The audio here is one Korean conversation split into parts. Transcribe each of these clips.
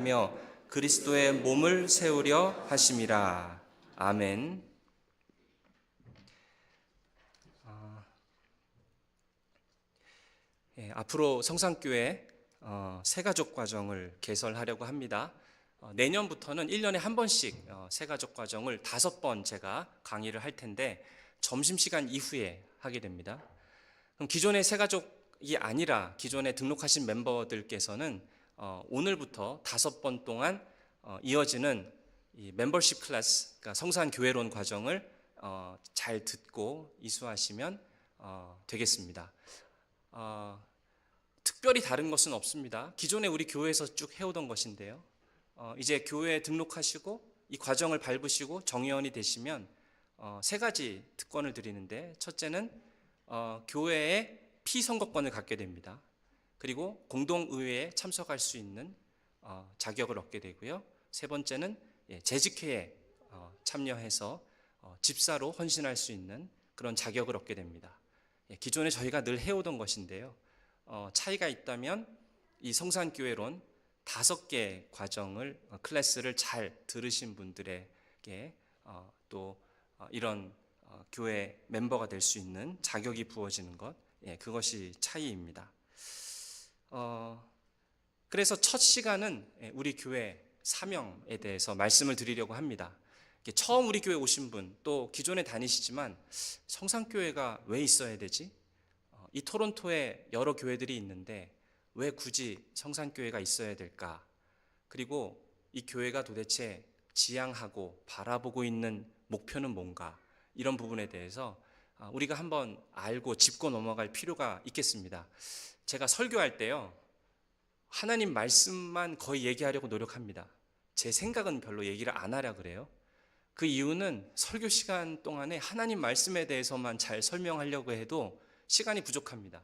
며 그리스도의 몸을 세우려 하심이라. 아멘. 앞으로 성산교회 새가족 과정을 개설하려고 합니다. 내년부터는 1년에 한 번씩 새가족 과정을 5번 제가 강의를 할 텐데 점심시간 이후에 하게 됩니다. 그럼 기존의 새가족이 아니라 기존에 등록하신 멤버들께서는 오늘부터 5번 동안 이어지는 이 멤버십 클래스, 그러니까 성산교회론 과정을 잘 듣고 이수하시면 되겠습니다. 특별히 다른 것은 없습니다. 기존에 우리 교회에서 쭉 해오던 것인데요. 이제 교회에 등록하시고 이 과정을 밟으시고 정회원이 되시면 세 가지 특권을 드리는데, 첫째는 교회의 피선거권을 갖게 됩니다. 그리고 공동의회에 참석할 수 있는 자격을 얻게 되고요. 세 번째는 재직회에 참여해서 집사로 헌신할 수 있는 그런 자격을 얻게 됩니다. 기존에 저희가 늘 해오던 것인데요. 차이가 있다면 이 성산교회론 5개 과정을 클래스를 잘 들으신 분들에게 또 이런 교회 멤버가 될 수 있는 자격이 부어지는 것, 그것이 차이입니다. 그래서 첫 시간은 우리 교회 사명에 대해서 말씀을 드리려고 합니다. 처음 우리 교회 오신 분, 또 기존에 다니시지만 성산교회가 왜 있어야 되지? 이 토론토에 여러 교회들이 있는데 왜 굳이 성산교회가 있어야 될까? 그리고 이 교회가 도대체 지향하고 바라보고 있는 목표는 뭔가? 이런 부분에 대해서 우리가 한번 알고 짚고 넘어갈 필요가 있겠습니다. 제가 설교할 때요, 하나님 말씀만 거의 얘기하려고 노력합니다. 제 생각은 별로 얘기를 안 하려 그래요. 그 이유는 설교 시간 동안에 하나님 말씀에 대해서만 잘 설명하려고 해도 시간이 부족합니다.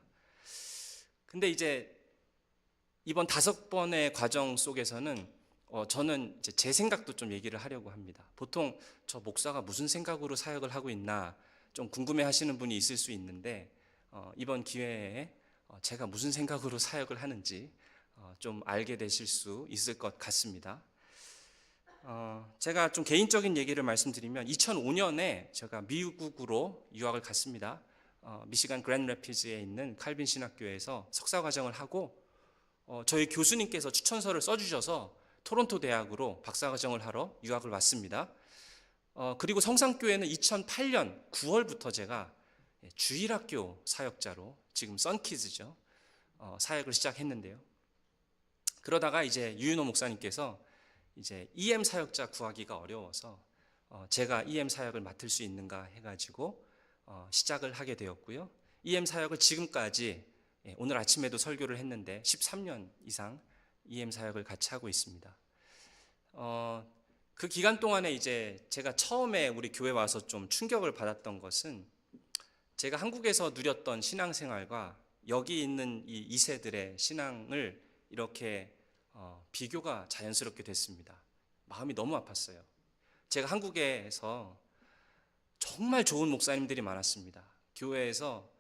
근데 이제 이번 5번의 과정 속에서는 저는 이제 제 생각도 좀 얘기를 하려고 합니다. 보통 저 목사가 무슨 생각으로 사역을 하고 있나 좀 궁금해 하시는 분이 있을 수 있는데, 이번 기회에 제가 무슨 생각으로 사역을 하는지 좀 알게 되실 수 있을 것 같습니다. 제가 좀 개인적인 얘기를 말씀드리면 2005년에 제가 미국으로 유학을 갔습니다. 미시간 그랜드 래피즈에 있는 칼빈 신학교에서 석사 과정을 하고 저희 교수님께서 추천서를 써주셔서 토론토 대학으로 박사 과정을 하러 유학을 왔습니다. 그리고 성산교회는 2008년 9월부터 제가 주일학교 사역자로, 지금 썬키즈죠, 사역을 시작했는데요. 그러다가 이제 유윤호 목사님께서 이제 EM 사역자 구하기가 어려워서 제가 EM 사역을 맡을 수 있는가 해가지고 시작을 하게 되었고요. EM 사역을 지금까지, 오늘 아침에도 설교를 했는데 13년 이상 EM 사역을 같이 하고 있습니다. 그 기간 동안에 이제 제가 처음에 우리 교회 와서 좀 충격을 받았던 것은, 제가 한국에서 누렸던 신앙생활과 여기 있는 이 2세들의 신앙을 이렇게 비교가 자연스럽게 됐습니다. 마음이 너무 아팠어요. 제가 한국에서 정말 좋은 목사님들이 많았습니다. 교회에서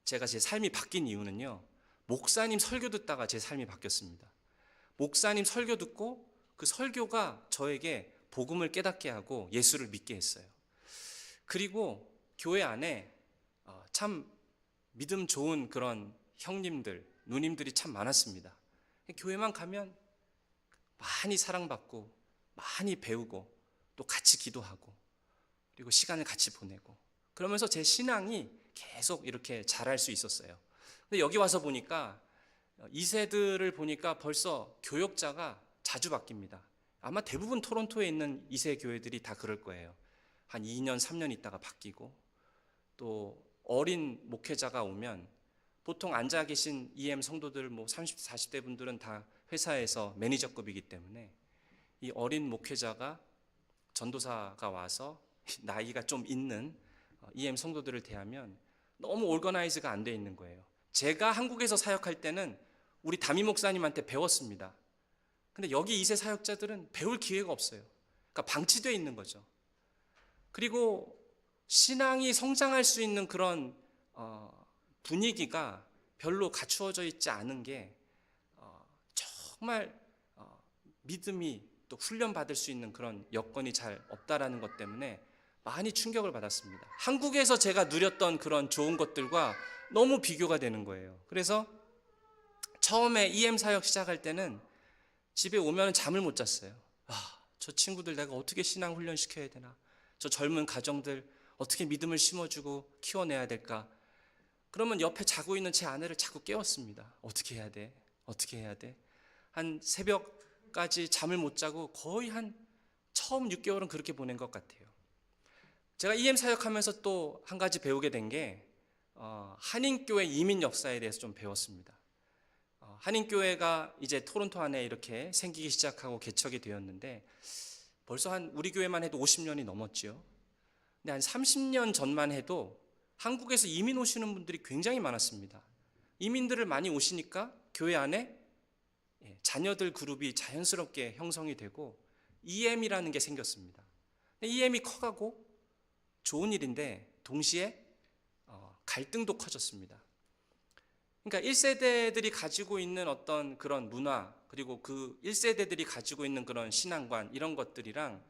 제가 제 삶이 바뀐 이유는요, 목사님 설교 듣다가 제 삶이 바뀌었습니다. 목사님 설교 듣고 그 설교가 저에게 복음을 깨닫게 하고 예수를 믿게 했어요. 그리고 교회 안에 참 믿음 좋은 그런 형님들, 누님들이 참 많았습니다. 교회만 가면 많이 사랑받고 많이 배우고 또 같이 기도하고 그리고 시간을 같이 보내고, 그러면서 제 신앙이 계속 이렇게 자랄 수 있었어요. 근데 여기 와서 보니까 2세들을 보니까 벌써 교역자가 자주 바뀝니다. 아마 대부분 토론토에 있는 2세 교회들이 다 그럴 거예요. 한 2년, 3년 있다가 바뀌고, 또 어린 목회자가 오면 보통 앉아 계신 EM 성도들 30, 40대 분들은 다 회사에서 매니저급이기 때문에 이 어린 목회자가, 전도사가 와서 나이가 좀 있는 EM 성도들을 대하면 너무 오르거나이즈가 안 돼 있는 거예요. 제가 한국에서 사역할 때는 우리 담임 목사님한테 배웠습니다. 근데 여기 2세 사역자들은 배울 기회가 없어요. 그러니까 방치되어 있는 거죠. 그리고 신앙이 성장할 수 있는 그런 분위기가 별로 갖추어져 있지 않은 게 정말 믿음이 또 훈련받을 수 있는 그런 여건이 잘 없다라는 것 때문에 많이 충격을 받았습니다. 한국에서 제가 누렸던 그런 좋은 것들과 너무 비교가 되는 거예요. 그래서 처음에 EM 사역 시작할 때는 집에 오면 잠을 못 잤어요. 저 친구들 내가 어떻게 신앙 훈련시켜야 되나? 저 젊은 가정들 어떻게 믿음을 심어주고 키워내야 될까? 그러면 옆에 자고 있는 제 아내를 자꾸 깨웠습니다. 어떻게 해야 돼? 어떻게 해야 돼? 한 새벽까지 잠을 못 자고 거의 한 처음 6개월은 그렇게 보낸 것 같아요. 제가 EM 사역하면서 또 한 가지 배우게 된 게 한인교회 이민 역사에 대해서 좀 배웠습니다. 한인교회가 이제 토론토 안에 이렇게 생기기 시작하고 개척이 되었는데 벌써 한 우리 교회만 해도 50년이 넘었지요. 근데 한 30년 전만 해도 한국에서 이민 오시는 분들이 굉장히 많았습니다. 이민들을 많이 오시니까 교회 안에 자녀들 그룹이 자연스럽게 형성이 되고 EM이라는 게 생겼습니다. EM이 커가고 좋은 일인데 동시에 갈등도 커졌습니다. 그러니까 1세대들이 가지고 있는 어떤 그런 문화, 그리고 그 1세대들이 가지고 있는 그런 신앙관, 이런 것들이랑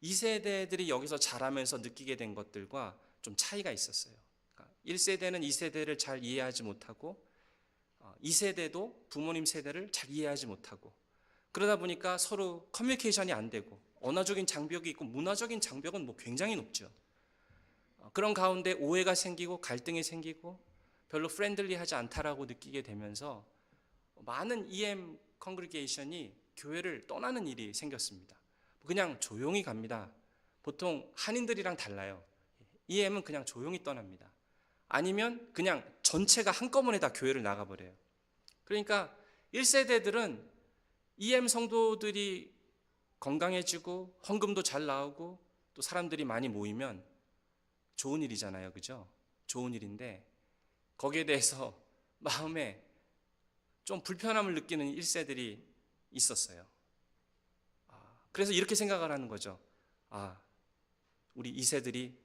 2세대들이 여기서 자라면서 느끼게 된 것들과 좀 차이가 있었어요. 그러니까 1세대는 2세대를 잘 이해하지 못하고 2세대도 부모님 세대를 잘 이해하지 못하고, 그러다 보니까 서로 커뮤니케이션이 안 되고 언어적인 장벽이 있고 문화적인 장벽은 뭐 굉장히 높죠. 그런 가운데 오해가 생기고 갈등이 생기고 별로 프렌들리하지 않다라고 느끼게 되면서 많은 EM 컨그리게이션이 교회를 떠나는 일이 생겼습니다. 그냥 조용히 갑니다. 보통 한인들이랑 달라요. EM은 그냥 조용히 떠납니다. 아니면 그냥 전체가 한꺼번에 다 교회를 나가버려요. 그러니까 1세대들은 EM 성도들이 건강해지고 헌금도 잘 나오고 또 사람들이 많이 모이면 좋은 일이잖아요. 그죠? 좋은 일인데 거기에 대해서 마음에 좀 불편함을 느끼는 1세들이 있었어요. 그래서 이렇게 생각을 하는 거죠. 우리 2세들이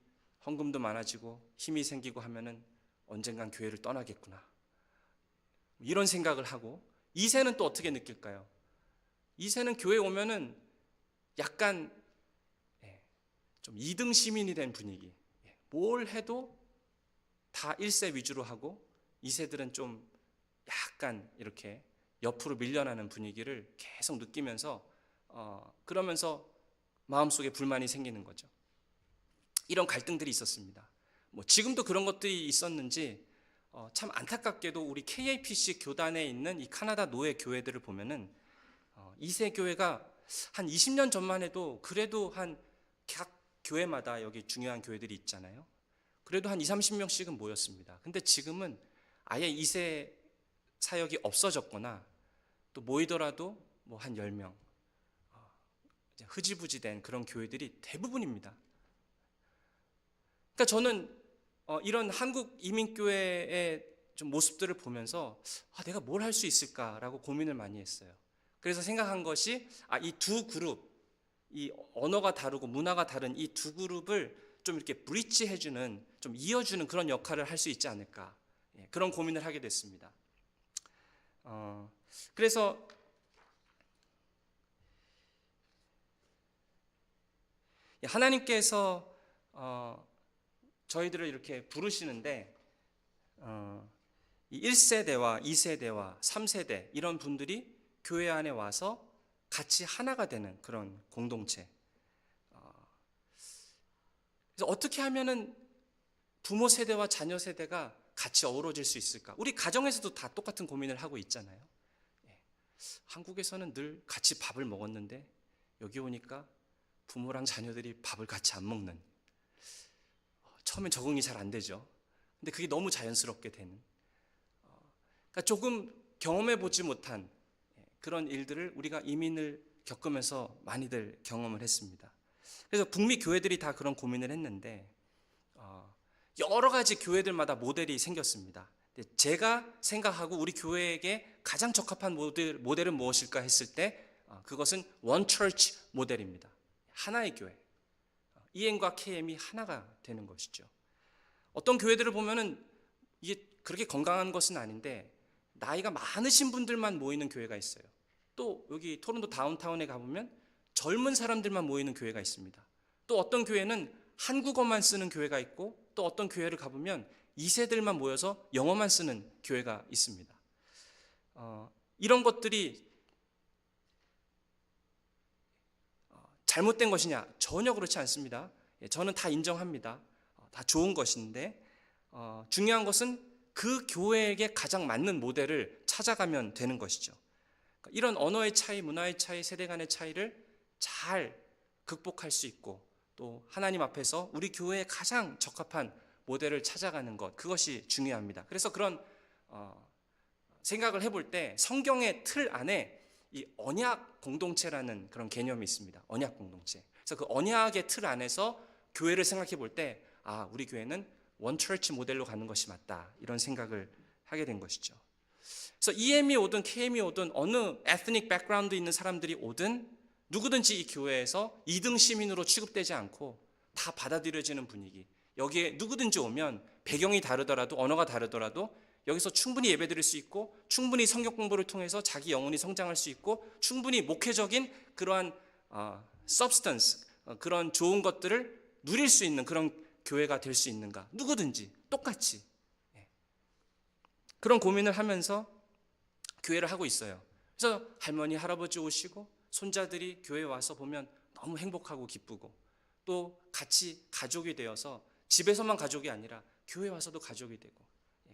헌금도 많아지고 힘이 생기고 하면은 언젠간 교회를 떠나겠구나. 이런 생각을 하고, 2세는 또 어떻게 느낄까요? 2세는 교회 오면은 약간 좀 2등 시민이 된 분위기. 뭘 해도 다 1세 위주로 하고 2세들은 좀 약간 이렇게 옆으로 밀려나는 분위기를 계속 느끼면서 그러면서 마음속에 불만이 생기는 거죠. 이런 갈등들이 있었습니다. 뭐 지금도 그런 것들이 있었는지 참 안타깝게도 우리 KAPC 교단에 있는 이 카나다 노예 교회들을 보면은 2세 교회가 한 20년 전만 해도 그래도 한 각 교회마다 여기 중요한 교회들이 있잖아요. 그래도 한 20-30명씩은 모였습니다. 근데 지금은 아예 2세 사역이 없어졌거나 또 모이더라도 뭐 한 10명, 흐지부지 된 그런 교회들이 대부분입니다. 그러니까 저는 이런 한국 이민교회의 좀 모습들을 보면서 내가 뭘 할 수 있을까라고 고민을 많이 했어요. 그래서 생각한 것이 이 두 그룹, 이 언어가 다르고 문화가 다른 이 두 그룹을 좀 이렇게 브릿지해주는, 좀 이어주는 그런 역할을 할 수 있지 않을까, 그런 고민을 하게 됐습니다. 그래서 하나님께서 저희들을 이렇게 부르시는데 이 1세대와 2세대와 3세대 이런 분들이 교회 안에 와서 같이 하나가 되는 그런 공동체. 그래서 어떻게 하면은 부모 세대와 자녀 세대가 같이 어우러질 수 있을까? 우리 가정에서도 다 똑같은 고민을 하고 있잖아요. 한국에서는 늘 같이 밥을 먹었는데 여기 오니까 부모랑 자녀들이 밥을 같이 안 먹는, 처음엔 적응이 잘 안 되죠. 근데 그게 너무 자연스럽게 되는, 그러니까 조금 경험해 보지 못한 그런 일들을 우리가 이민을 겪으면서 많이들 경험을 했습니다. 그래서 북미 교회들이 다 그런 고민을 했는데 여러 가지 교회들마다 모델이 생겼습니다. 제가 생각하고 우리 교회에게 가장 적합한 모델은 무엇일까 했을 때 그것은 원 처치 모델입니다. 하나의 교회, EM과 KM이 하나가 되는 것이죠. 어떤 교회들을 보면은 이게 그렇게 건강한 것은 아닌데 나이가 많으신 분들만 모이는 교회가 있어요. 또 여기 토론토 다운타운에 가보면 젊은 사람들만 모이는 교회가 있습니다. 또 어떤 교회는 한국어만 쓰는 교회가 있고, 또 어떤 교회를 가보면 2세들만 모여서 영어만 쓰는 교회가 있습니다. 이런 것들이 잘못된 것이냐? 전혀 그렇지 않습니다. 저는 다 인정합니다. 다 좋은 것인데 중요한 것은 그 교회에게 가장 맞는 모델을 찾아가면 되는 것이죠. 이런 언어의 차이, 문화의 차이, 세대 간의 차이를 잘 극복할 수 있고, 또 하나님 앞에서 우리 교회에 가장 적합한 모델을 찾아가는 것, 그것이 중요합니다. 그래서 그런 생각을 해볼 때 성경의 틀 안에 이 언약 공동체라는 그런 개념이 있습니다. 언약 공동체. 그래서 그 언약의 틀 안에서 교회를 생각해 볼 때, 우리 교회는 원처치 모델로 가는 것이 맞다, 이런 생각을 하게 된 것이죠. 그래서 EM이 오든 KM이 오든 어느 에스닉 백그라운드 있는 사람들이 오든 누구든지 이 교회에서 2등 시민으로 취급되지 않고 다 받아들여지는 분위기. 여기에 누구든지 오면 배경이 다르더라도, 언어가 다르더라도 여기서 충분히 예배드릴 수 있고, 충분히 성경 공부를 통해서 자기 영혼이 성장할 수 있고, 충분히 목회적인 그러한 substance, 그런 좋은 것들을 누릴 수 있는 그런 교회가 될 수 있는가? 누구든지 똑같이 그런 고민을 하면서 교회를 하고 있어요. 그래서 할머니, 할아버지 오시고 손자들이 교회에 와서 보면 너무 행복하고 기쁘고, 또 같이 가족이 되어서 집에서만 가족이 아니라 교회 와서도 가족이 되고,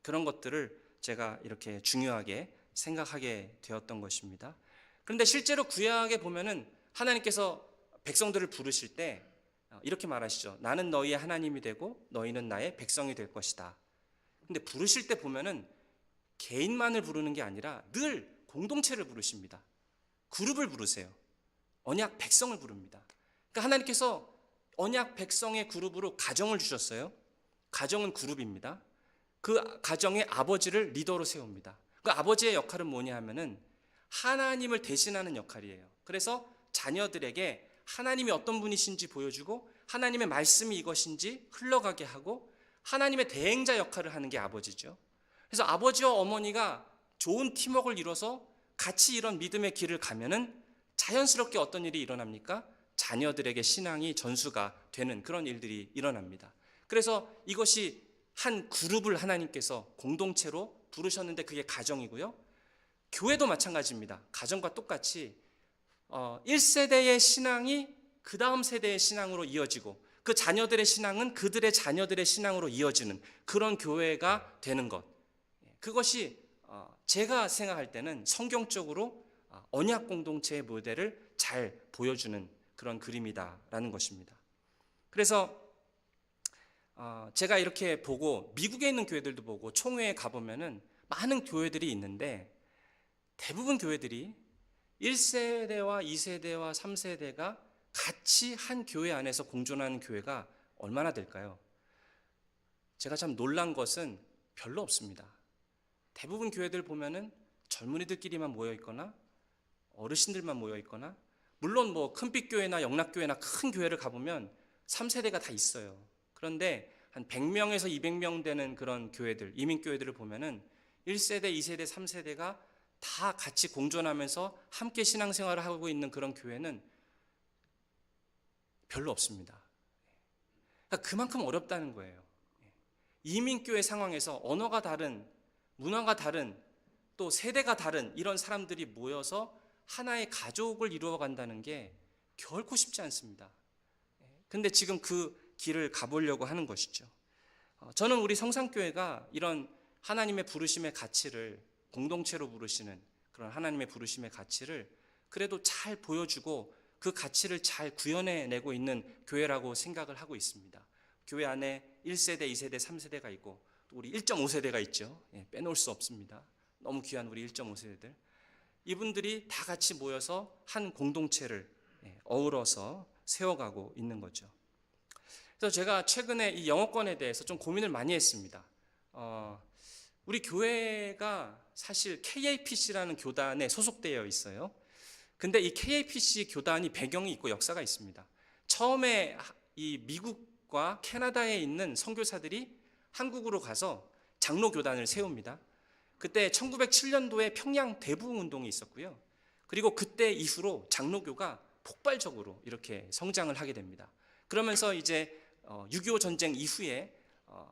그런 것들을 제가 이렇게 중요하게 생각하게 되었던 것입니다. 그런데 실제로 구약에 보면은 하나님께서 백성들을 부르실 때 이렇게 말하시죠. 나는 너희의 하나님이 되고 너희는 나의 백성이 될 것이다. 근데 부르실 때 보면은 개인만을 부르는 게 아니라 늘 공동체를 부르십니다. 그룹을 부르세요. 언약 백성을 부릅니다. 그러니까 하나님께서 언약 백성의 그룹으로 가정을 주셨어요. 가정은 그룹입니다. 그 가정의 아버지를 리더로 세웁니다. 그 아버지의 역할은 뭐냐 하면은 하나님을 대신하는 역할이에요. 그래서 자녀들에게 하나님이 어떤 분이신지 보여주고, 하나님의 말씀이 이것인지 흘러가게 하고, 하나님의 대행자 역할을 하는 게 아버지죠. 그래서 아버지와 어머니가 좋은 팀워크를 이뤄서 같이 이런 믿음의 길을 가면은 자연스럽게 어떤 일이 일어납니까? 자녀들에게 신앙이 전수가 되는 그런 일들이 일어납니다. 그래서 이것이 한 그룹을 하나님께서 공동체로 부르셨는데 그게 가정이고요. 교회도 마찬가지입니다. 가정과 똑같이 1세대의 신앙이 그 다음 세대의 신앙으로 이어지고, 그 자녀들의 신앙은 그들의 자녀들의 신앙으로 이어지는 그런 교회가 되는 것. 그것이 제가 생각할 때는 성경적으로 언약 공동체의 모델을 잘 보여주는 그런 그림이다라는 것입니다. 그래서 제가 이렇게 보고, 미국에 있는 교회들도 보고, 총회에 가보면은 많은 교회들이 있는데 대부분 교회들이 1세대와 2세대와 3세대가 같이 한 교회 안에서 공존하는 교회가 얼마나 될까요? 제가 참 놀란 것은 별로 없습니다. 대부분 교회들 보면은 젊은이들끼리만 모여 있거나 어르신들만 모여 있거나, 물론 뭐 큰빛교회나 영락교회나 큰 교회를 가보면 3세대가 다 있어요. 그런데 한 100명에서 200명 되는 그런 교회들, 이민교회들을 보면은 1세대, 2세대, 3세대가 다 같이 공존하면서 함께 신앙생활을 하고 있는 그런 교회는 별로 없습니다. 그러니까 그만큼 어렵다는 거예요. 이민교회 상황에서 언어가 다른, 문화가 다른, 또 세대가 다른 이런 사람들이 모여서 하나의 가족을 이루어간다는 게 결코 쉽지 않습니다. 근데 지금 그 길을 가보려고 하는 것이죠. 저는 우리 성산교회가 이런 하나님의 부르심의 가치를, 공동체로 부르시는 그런 하나님의 부르심의 가치를 그래도 잘 보여주고 그 가치를 잘 구현해내고 있는 교회라고 생각을 하고 있습니다. 교회 안에 1세대, 2세대, 3세대가 있고 또 우리 1.5세대가 있죠. 빼놓을 수 없습니다. 너무 귀한 우리 1.5세대들. 이분들이 다 같이 모여서 한 공동체를 어우러서 세워가고 있는 거죠. 그래서 제가 최근에 이 영어권에 대해서 좀 고민을 많이 했습니다. 우리 교회가 사실 KAPC라는 교단에 소속되어 있어요. 근데 이 KAPC 교단이 배경이 있고 역사가 있습니다. 처음에 이 미국과 캐나다에 있는 선교사들이 한국으로 가서 장로 교단을 세웁니다. 그때 1907년도에 평양 대부흥 운동이 있었고요. 그리고 그때 이후로 장로교가 폭발적으로 이렇게 성장을 하게 됩니다. 그러면서 이제 6.25 전쟁 이후에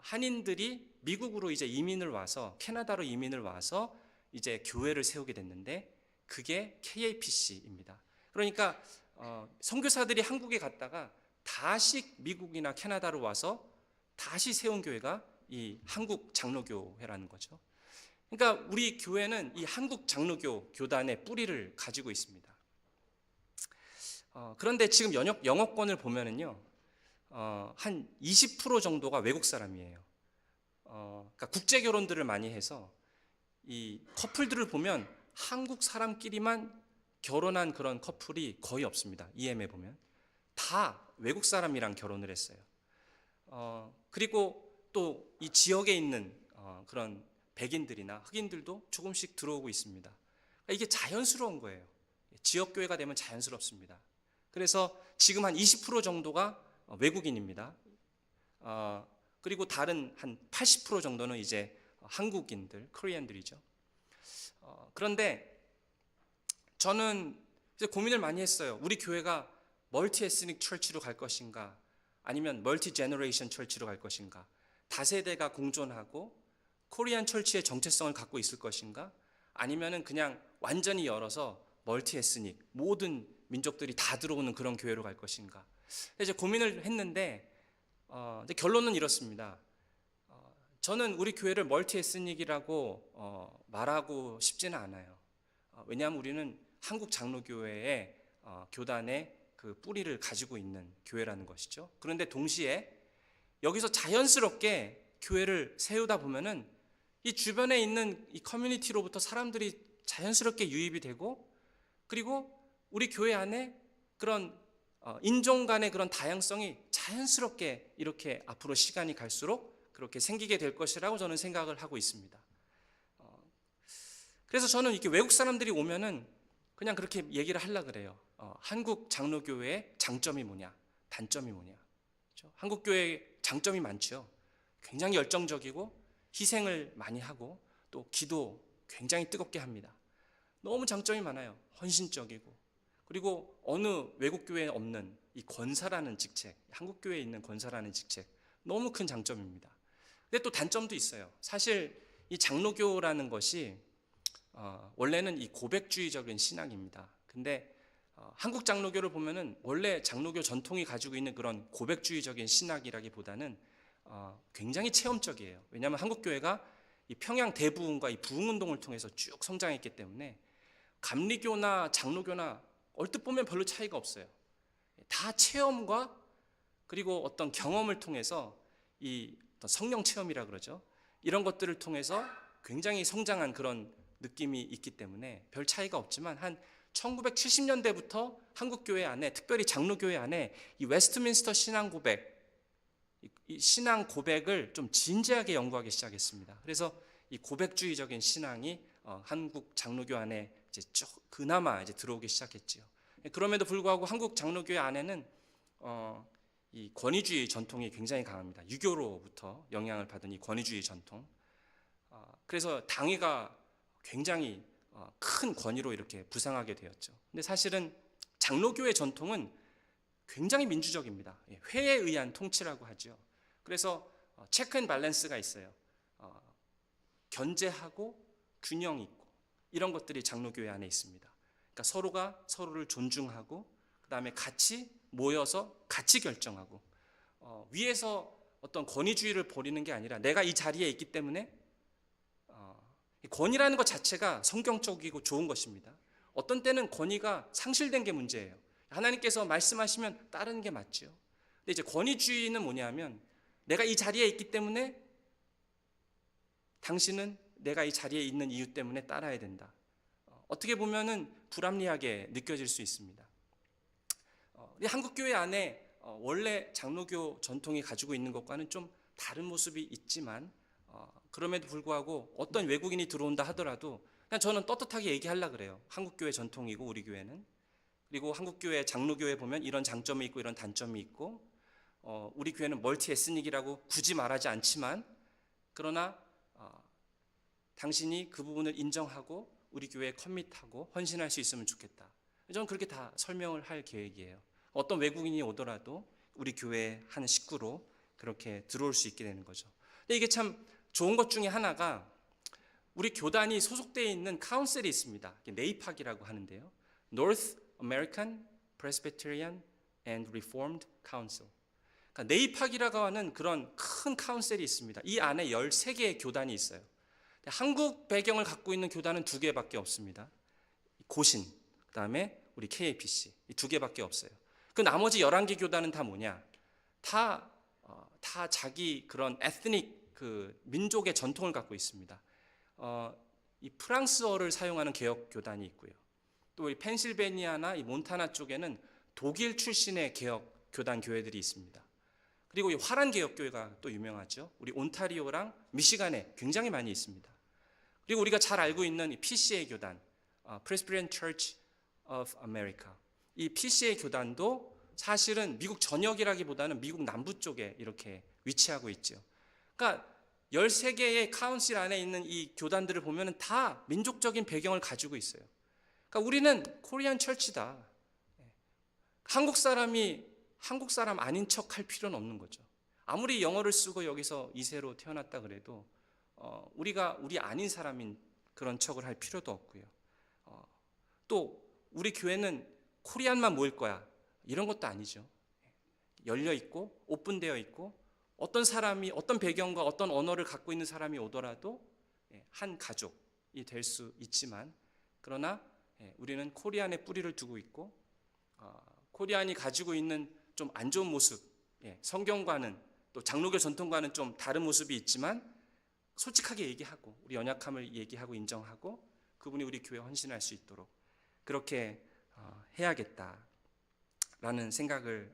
한인들이 미국으로 이제 이민을 와서, 캐나다로 이민을 와서 이제 교회를 세우게 됐는데, 그게 KAPC입니다. 그러니까 선교사들이 한국에 갔다가 다시 미국이나 캐나다로 와서 다시 세운 교회가 이 한국 장로교회라는 거죠. 그러니까 우리 교회는 이 한국 장로교 교단의 뿌리를 가지고 있습니다. 그런데 지금 영어권을 보면은요, 한 20% 정도가 외국 사람이에요. 그러니까 국제 결혼들을 많이 해서 이 커플들을 보면 한국 사람끼리만 결혼한 그런 커플이 거의 없습니다. EM에 보면 다 외국 사람이랑 결혼을 했어요. 그리고 또 이 지역에 있는 그런 백인들이나 흑인들도 조금씩 들어오고 있습니다. 그러니까 이게 자연스러운 거예요. 지역 교회가 되면 자연스럽습니다. 그래서 지금 한 20% 정도가 외국인입니다. 그리고 다른 한 80% 정도는 이제 한국인들, 코리안들이죠. 그런데 저는 이제 고민을 많이 했어요. 우리 교회가 멀티 에스닉 철치로 갈 것인가, 아니면 멀티 제너레이션 철치로 갈 것인가, 다세대가 공존하고 코리안 철치의 정체성을 갖고 있을 것인가, 아니면은 그냥 완전히 열어서 멀티 에스닉, 모든 민족들이 다 들어오는 그런 교회로 갈 것인가. 이제 고민을 했는데 이제 결론은 이렇습니다. 저는 우리 교회를 멀티 에스닉이라고 말하고 싶지는 않아요. 왜냐하면 우리는 한국 장로교회의 교단의 그 뿌리를 가지고 있는 교회라는 것이죠. 그런데 동시에 여기서 자연스럽게 교회를 세우다 보면은 이 주변에 있는 이 커뮤니티로부터 사람들이 자연스럽게 유입이 되고, 그리고 우리 교회 안에 그런 인종 간의 그런 다양성이 자연스럽게 이렇게 앞으로 시간이 갈수록 그렇게 생기게 될 것이라고 저는 생각을 하고 있습니다. 그래서 저는 이렇게 외국 사람들이 오면은 그냥 그렇게 얘기를 하려고 그래요. 한국 장로교회의 장점이 뭐냐, 단점이 뭐냐. 그렇죠? 한국 교회의 장점이 많죠. 굉장히 열정적이고 희생을 많이 하고 또 기도 굉장히 뜨겁게 합니다. 너무 장점이 많아요. 헌신적이고, 그리고 어느 외국 교회에 없는 이 권사라는 직책, 한국 교회에 있는 권사라는 직책, 너무 큰 장점입니다. 근데 또 단점도 있어요. 사실 이 장로교라는 것이 원래는 이 고백주의적인 신앙입니다. 근데 한국 장로교를 보면은 원래 장로교 전통이 가지고 있는 그런 고백주의적인 신학이라기보다는 굉장히 체험적이에요. 왜냐하면 한국 교회가 이 평양 대부흥과 이 부흥운동을 통해서 쭉 성장했기 때문에 감리교나 장로교나 얼뜻 보면 별로 차이가 없어요. 다 체험과 그리고 어떤 경험을 통해서 이 어떤 성령 체험이라 그러죠. 이런 것들을 통해서 굉장히 성장한 그런 느낌이 있기 때문에 별 차이가 없지만, 한 1970년대부터 한국 교회 안에, 특별히 장로교회 안에 이 웨스트민스터 신앙 고백, 이 신앙 고백을 좀 진지하게 연구하기 시작했습니다. 그래서 이 고백주의적인 신앙이 한국 장로교 안에 이제 그나마 이제 들어오기 시작했지요. 그럼에도 불구하고 한국 장로교회 안에는 이 권위주의 전통이 굉장히 강합니다. 유교로부터 영향을 받은 이 권위주의 전통. 그래서 당회가 굉장히 큰 권위로 이렇게 부상하게 되었죠. 근데 사실은 장로교회 전통은 굉장히 민주적입니다. 회에 의한 통치라고 하죠. 그래서 체크 앤 밸런스가 있어요. 견제하고 균형 있고 이런 것들이 장로교회 안에 있습니다. 그러니까 서로가 서로를 존중하고, 그 다음에 같이 모여서 같이 결정하고, 위에서 어떤 권위주의를 벌이는 게 아니라 내가 이 자리에 있기 때문에, 권위라는 것 자체가 성경적이고 좋은 것입니다. 어떤 때는 권위가 상실된 게 문제예요. 하나님께서 말씀하시면 따르는 게 맞죠. 근데 이제 권위주의는 뭐냐면, 내가 이 자리에 있기 때문에 당신은 내가 이 자리에 있는 이유 때문에 따라야 된다. 어떻게 보면은 불합리하게 느껴질 수 있습니다. 한국 교회 안에 원래 장로교 전통이 가지고 있는 것과는 좀 다른 모습이 있지만, 그럼에도 불구하고 어떤 외국인이 들어온다 하더라도 그냥 저는 떳떳하게 얘기하려고 그래요. 한국 교회 전통이고 우리 교회는. 그리고 한국 교회 장로교회 보면 이런 장점이 있고 이런 단점이 있고, 우리 교회는 멀티 에스닉이라고 굳이 말하지 않지만, 그러나 당신이 그 부분을 인정하고 우리 교회에 커밋하고 헌신할 수 있으면 좋겠다. 저는 그렇게 다 설명을 할 계획이에요. 어떤 외국인이 오더라도 우리 교회 한 식구로 그렇게 들어올 수 있게 되는 거죠. 근데 이게 참 좋은 것 중에 하나가 우리 교단이 소속되어 있는 카운셀이 있습니다. 네이팍이라고 하는데요. North American Presbyterian and Reformed Council. 그러니까 네이팍이라고 하는 그런 큰 카운셀이 있습니다. 이 안에 13개의 교단이 있어요. 한국 배경을 갖고 있는 교단은 2개밖에 없습니다. 고신, 그다음에 우리 KAPC 이 2개밖에 없어요. 그 나머지 11개 교단은 다 뭐냐? 다 자기 그런 에스닉 그 민족의 전통을 갖고 있습니다. 이 프랑스어를 사용하는 개혁 교단이 있고요. 또 이 펜실베니아나 이 몬타나 쪽에는 독일 출신의 개혁 교단 교회들이 있습니다. 그리고 이 화란 개혁 교회가 또 유명하죠. 우리 온타리오랑 미시간에 굉장히 많이 있습니다. 그리고 우리가 잘 알고 있는 이 PCA 교단, Presbyterian Church of America. 이 PCA 교단도 사실은 미국 전역이라기보다는 미국 남부 쪽에 이렇게 위치하고 있죠. 그러니까 13개의 카운슬 안에 있는 이 교단들을 보면 다 민족적인 배경을 가지고 있어요. 그러니까 우리는 코리안 철치다. 한국 사람 아닌 척 할 필요는 없는 거죠. 아무리 영어를 쓰고 여기서 2세로 태어났다 그래도 우리가 우리 아닌 사람인 그런 척을 할 필요도 없고요. 또 우리 교회는 코리안만 모일 거야 이런 것도 아니죠. 열려 있고 오픈되어 있고 어떤 사람이 어떤 배경과 어떤 언어를 갖고 있는 사람이 오더라도 한 가족이 될 수 있지만 그러나 우리는 코리안에 뿌리를 두고 있고 코리안이 가지고 있는 좀 안 좋은 모습, 성경과는 또 장로교 전통과는 좀 다른 모습이 있지만 솔직하게 얘기하고 우리 연약함을 얘기하고 인정하고 그분이 우리 교회에 헌신할 수 있도록 그렇게 해야겠다라는 생각을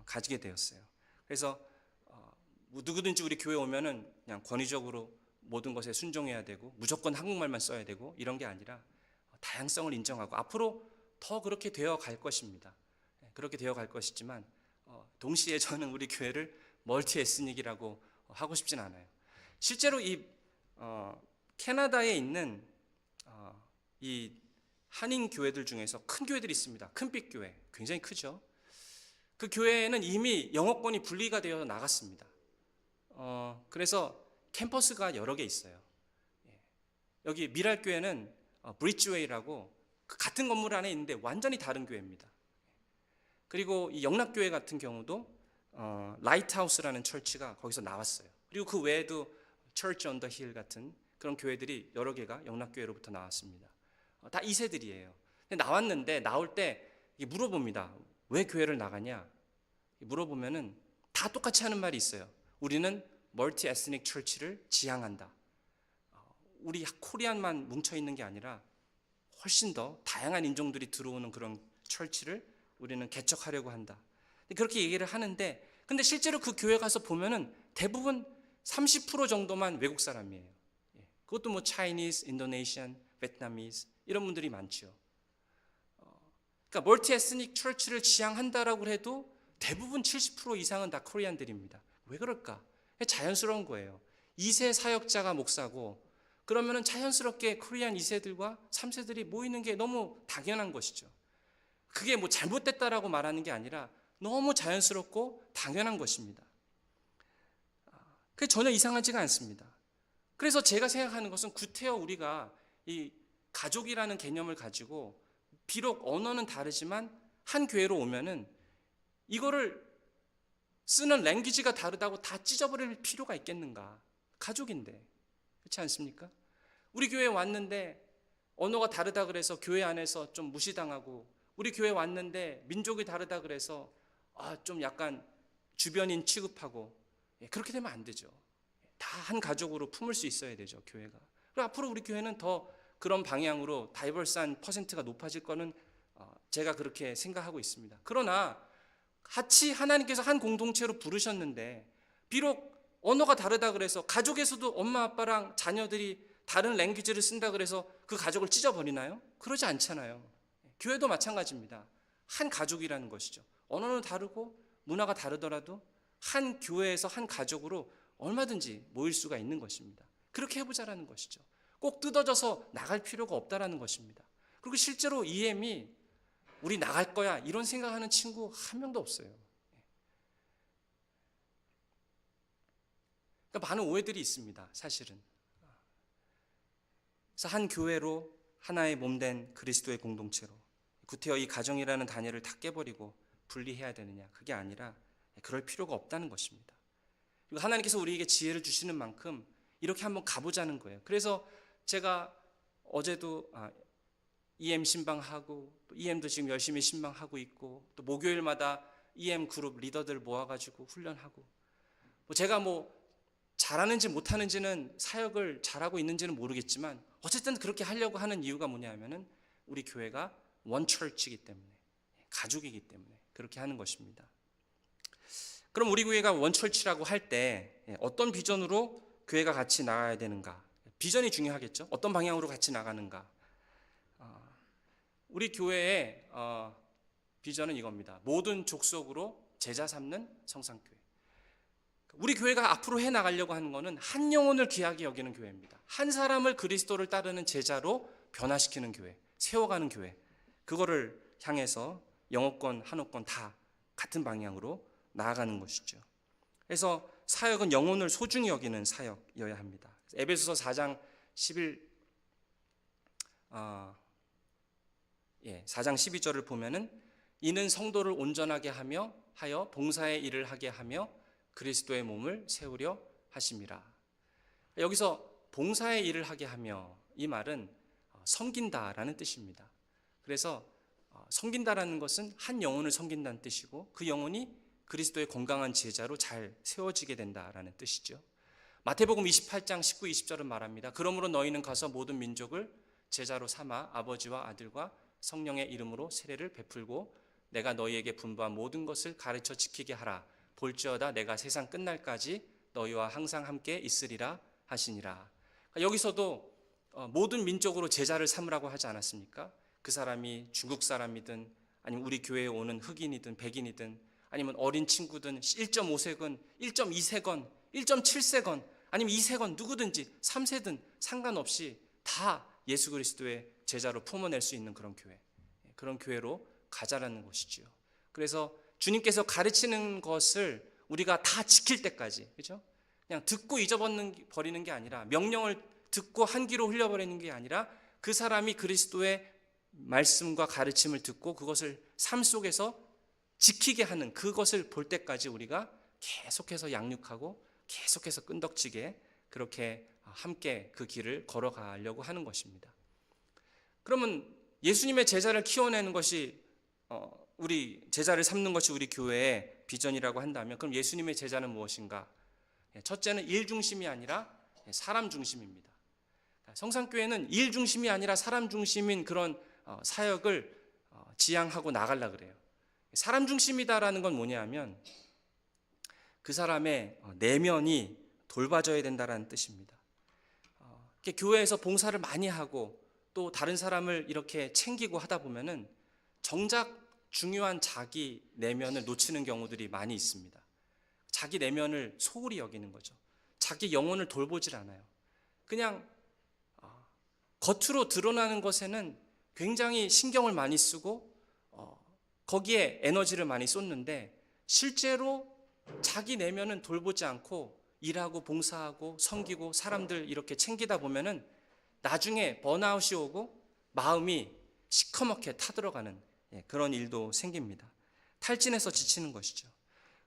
가지게 되었어요. 그래서 누구든지 우리 교회 오면은 그냥 권위적으로 모든 것에 순종해야 되고 무조건 한국말만 써야 되고 이런 게 아니라 다양성을 인정하고 앞으로 더 그렇게 되어 갈 것입니다. 그렇게 되어 갈 것이지만 동시에 저는 우리 교회를 멀티 에스닉이라고 하고 싶진 않아요. 실제로 이 캐나다에 있는 이 한인 교회들 중에서 큰 교회들이 있습니다. 큰빛 교회 굉장히 크죠. 그 교회에는 이미 영어권이 분리가 되어 나갔습니다. 그래서 캠퍼스가 여러 개 있어요. 여기 미랄교회는 브리지웨이라고 같은 건물 안에 있는데 완전히 다른 교회입니다. 그리고 이 영락교회 같은 경우도 라이트하우스라는 철치가 거기서 나왔어요. 그리고 그 외에도 Church on the Hill 같은 그런 교회들이 여러 개가 영락교회로부터 나왔습니다. 다 2세들이에요. 나왔는데 나올 때 물어봅니다. 왜 교회를 나가냐? 물어보면은 다 똑같이 하는 말이 있어요. 우리는 멀티 에스닉 철치를 지향한다. 우리 코리안만 뭉쳐 있는 게 아니라 훨씬 더 다양한 인종들이 들어오는 그런 철치를 우리는 개척하려고 한다. 그렇게 얘기를 하는데 근데 실제로 그 교회 가서 보면은 대부분 30% 정도만 외국 사람이에요. 그것도 뭐 차이니스, 인도네시안, 베트남이스 이런 분들이 많죠. 그러니까 멀티 에스닉 철치를 지향한다라고 해도 대부분 70% 이상은 다 코리안들입니다. 왜 그럴까? 자연스러운 거예요. 2세 사역자가 목사고 그러면은 자연스럽게 코리안 2세들과 3세들이 모이는 게 너무 당연한 것이죠. 그게 뭐 잘못됐다라고 말하는 게 아니라 너무 자연스럽고 당연한 것입니다. 그게 전혀 이상하지가 않습니다. 그래서 제가 생각하는 것은 구태여 우리가 이 가족이라는 개념을 가지고 비록 언어는 다르지만 한 교회로 오면은 이거를 쓰는 랭귀지가 다르다고 다 찢어버릴 필요가 있겠는가? 가족인데. 그렇지 않습니까? 우리 교회에 왔는데 언어가 다르다 그래서 교회 안에서 좀 무시당하고 우리 교회에 왔는데 민족이 다르다 그래서 좀 약간 주변인 취급하고 그렇게 되면 안 되죠. 다 한 가족으로 품을 수 있어야 되죠, 교회가. 그리고 앞으로 우리 교회는 더 그런 방향으로 다이버스한 퍼센트가 높아질 거는 제가 그렇게 생각하고 있습니다. 그러나 같이 하나님께서 한 공동체로 부르셨는데 비록 언어가 다르다 그래서 가족에서도 엄마 아빠랑 자녀들이 다른 랭귀지를 쓴다 그래서 그 가족을 찢어버리나요? 그러지 않잖아요. 교회도 마찬가지입니다. 한 가족이라는 것이죠. 언어는 다르고 문화가 다르더라도 한 교회에서 한 가족으로 얼마든지 모일 수가 있는 것입니다. 그렇게 해보자라는 것이죠. 꼭 뜯어져서 나갈 필요가 없다라는 것입니다. 그리고 실제로 EM이 우리 나갈 거야 이런 생각하는 친구 한 명도 없어요. 그러니까 많은 오해들이 있습니다, 사실은. 그래서 한 교회로 하나의 몸된 그리스도의 공동체로 구태여 이 가정이라는 단위를 다 깨버리고 분리해야 되느냐, 그게 아니라 그럴 필요가 없다는 것입니다. 그리고 하나님께서 우리에게 지혜를 주시는 만큼 이렇게 한번 가보자는 거예요. 그래서 제가 어제도 EM 신방하고 또 EM도 지금 열심히 신방하고 있고 또 목요일마다 EM 그룹 리더들 모아가지고 훈련하고 제가 잘하는지 못하는지는 사역을 잘하고 있는지는 모르겠지만 어쨌든 그렇게 하려고 하는 이유가 뭐냐면은 우리 교회가 원처치이기 때문에, 가족이기 때문에 그렇게 하는 것입니다. 그럼 우리 교회가 원처치라고 할 때 어떤 비전으로 교회가 같이 나가야 되는가? 비전이 중요하겠죠. 어떤 방향으로 같이 나가는가? 우리 교회의 비전은 이겁니다. 모든 족속으로 제자 삼는 성산교회. 우리 교회가 앞으로 해나가려고 하는 것은 한 영혼을 귀하게 여기는 교회입니다. 한 사람을 그리스도를 따르는 제자로 변화시키는 교회, 세워가는 교회. 그거를 향해서 영어권, 한어권 다 같은 방향으로 나아가는 것이죠. 그래서 사역은 영혼을 소중히 여기는 사역이어야 합니다. 에베소서 4장 12절을 보면은 이는 성도를 온전하게 하여 봉사의 일을 하게 하며 그리스도의 몸을 세우려 하심이라. 여기서 봉사의 일을 하게 하며, 이 말은 섬긴다라는 뜻입니다. 그래서 섬긴다라는 것은 한 영혼을 섬긴다는 뜻이고 그 영혼이 그리스도의 건강한 제자로 잘 세워지게 된다라는 뜻이죠. 마태복음 28장 19, 20절은 말합니다. 그러므로 너희는 가서 모든 민족을 제자로 삼아 아버지와 아들과 성령의 이름으로 세례를 베풀고 내가 너희에게 분부한 모든 것을 가르쳐 지키게 하라. 볼지어다 내가 세상 끝날까지 너희와 항상 함께 있으리라 하시니라. 여기서도 모든 민족으로 제자를 삼으라고 하지 않았습니까? 그 사람이 중국 사람이든 아니면 우리 교회에 오는 흑인이든 백인이든 아니면 어린 친구든 1.5세건 1.2세건 1.7세건 아니면 2세건 누구든지 3세든 상관없이 다 예수 그리스도의 제자로 품어낼 수 있는 그런 교회, 그런 교회로 가자라는 것이지요. 그래서 주님께서 가르치는 것을 우리가 다 지킬 때까지, 그렇죠? 그냥 듣고 잊어버리는 게 아니라, 명령을 듣고 한 귀로 흘려버리는 게 아니라 그 사람이 그리스도의 말씀과 가르침을 듣고 그것을 삶 속에서 지키게 하는 그것을 볼 때까지 우리가 계속해서 양육하고 계속해서 끈덕지게 그렇게 함께 그 길을 걸어가려고 하는 것입니다. 그러면 예수님의 제자를 키워내는 것이 우리 제자를 삼는 것이 우리 교회의 비전이라고 한다면 그럼 예수님의 제자는 무엇인가? 첫째는 일 중심이 아니라 사람 중심입니다. 성산교회는 일 중심이 아니라 사람 중심인 그런 사역을 지향하고 나가려고 그래요. 사람 중심이다라는 건 뭐냐면 그 사람의 내면이 돌봐져야 된다는 뜻입니다. 교회에서 봉사를 많이 하고 또 다른 사람을 이렇게 챙기고 하다 보면은 정작 중요한 자기 내면을 놓치는 경우들이 많이 있습니다. 자기 내면을 소홀히 여기는 거죠. 자기 영혼을 돌보질 않아요. 그냥 겉으로 드러나는 것에는 굉장히 신경을 많이 쓰고 거기에 에너지를 많이 쏟는데 실제로 자기 내면은 돌보지 않고 일하고 봉사하고 섬기고 사람들 이렇게 챙기다 보면은 나중에 번아웃이 오고 마음이 시커멓게 타들어가는 그런 일도 생깁니다. 탈진해서 지치는 것이죠.